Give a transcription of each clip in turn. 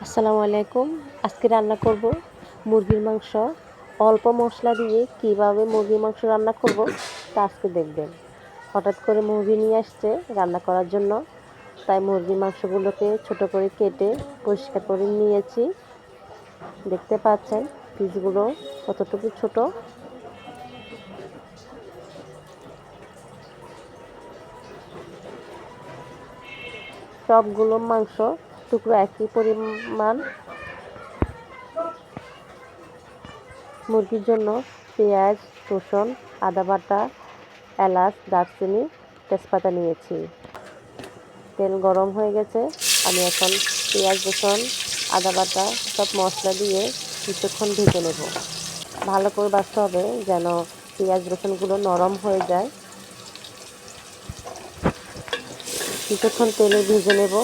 আসসালামু আলাইকুম। আজকে রান্না করব মুরগির মাংস। অল্প মশলা দিয়ে কিভাবে মুরগির মাংস রান্না করব তা আজকে দেখবেন। হঠাৎ করে মুরগি নিয়ে আসছে রান্না করার জন্য, তাই মুরগির মাংসগুলোকে ছোট করে কেটে পরিষ্কার করে নিয়েছি। দেখতে পাচ্ছেন পিসগুলো কতটুকু ছোট। সবগুলো মাংস টুকরো একই পরিমাণ। মুরগির জন্য পেঁয়াজ, রসুন, আদা বাটা, এলাচ, দারচিনি, তেজপাতা নিয়েছি। তেল গরম হয়ে গেছে, আমি এখন পেঁয়াজ, রসুন, আদা বাটা সব মশলা দিয়ে কিছুক্ষণ ভেজে নেব। ভালো করে ভাজতে হবে যেন পেঁয়াজ রসুনগুলো নরম হয়ে যায়। কিছুক্ষণ তেলে ভেজে নেব।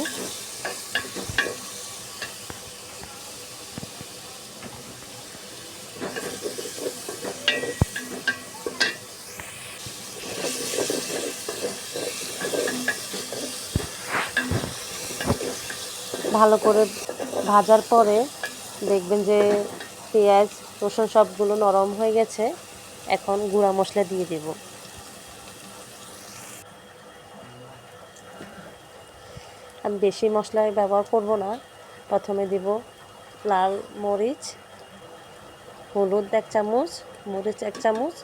ভালো করে ভাজার পরে দেখবেন যে পেঁয়াজ রসুন সবগুলো নরম হয়ে গেছে। এখন গুঁড়া মশলা দিয়ে দেব। আমি বেশি মশলা ব্যবহার করব না। প্রথমে দেব লাল মরিচ, হলুদ 1 চামচ, মরিচ 1 চামচ,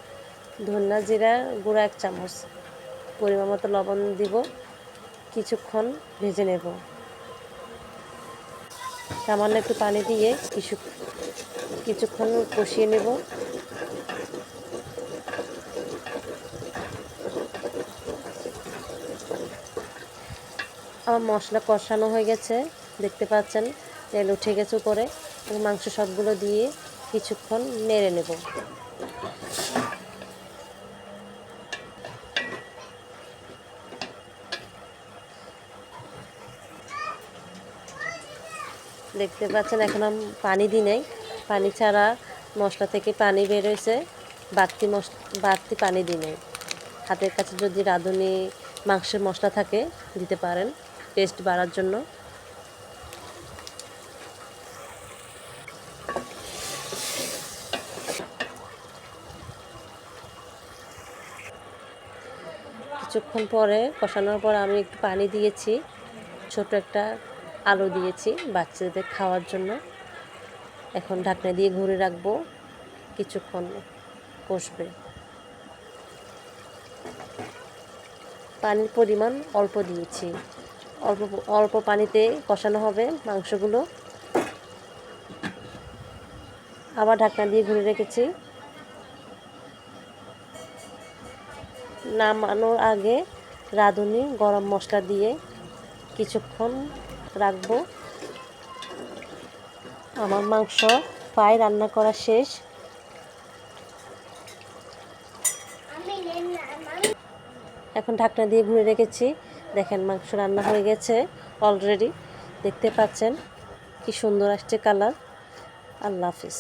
ধনিয়া জিরা গুঁড়া 1 চামচ, পরিমাণ মতো লবণ দিব। কিছুক্ষণ ভেজে নেব। সামান্য একটু পানি দিয়ে কিছুক্ষণ কষিয়ে নেব। আমার মশলা কষানো হয়ে গেছে, দেখতে পাচ্ছেন তেল উঠে গেছে উপরে। মাংস সবগুলো দিয়ে কিছুক্ষণ নেড়ে নেব। দেখতে পাচ্ছেন এখন আমি পানি দিই নাই, পানি ছাড়া মশলা থেকে পানি বের হয়েছে। বাড়তি পানি দিই নাই। হাতের কাছে যদি রাঁধুনি মাংসের মশলা থাকে দিতে পারেন টেস্ট বাড়ার জন্য। কিছুক্ষণ পরে কষানোর পর আমি একটু পানি দিয়েছি, ছোট একটা আলু দিয়েছি বাচ্চাদের খাওয়ার জন্য। এখন ঢাকনা দিয়ে ঘুরে রাখবো, কিছুক্ষণ কষবে। পানির পরিমাণ অল্প দিয়েছি, অল্প অল্প পানিতে কষানো হবে মাংসগুলো। আবার ঢাকনা দিয়ে ঘুরে রেখেছি। নামানোর আগে রাঁধুনি গরম মশলা দিয়ে কিছুক্ষণ রাখবো। আমার মাংস প্রায় রান্না করা শেষ। এখন ঢাকনা দিয়ে ঘুরে রেখেছি। দেখেন মাংস রান্না হয়ে গেছে অলরেডি। দেখতে পাচ্ছেন কি সুন্দর আসছে কালার। আল্লাহ হাফিজ।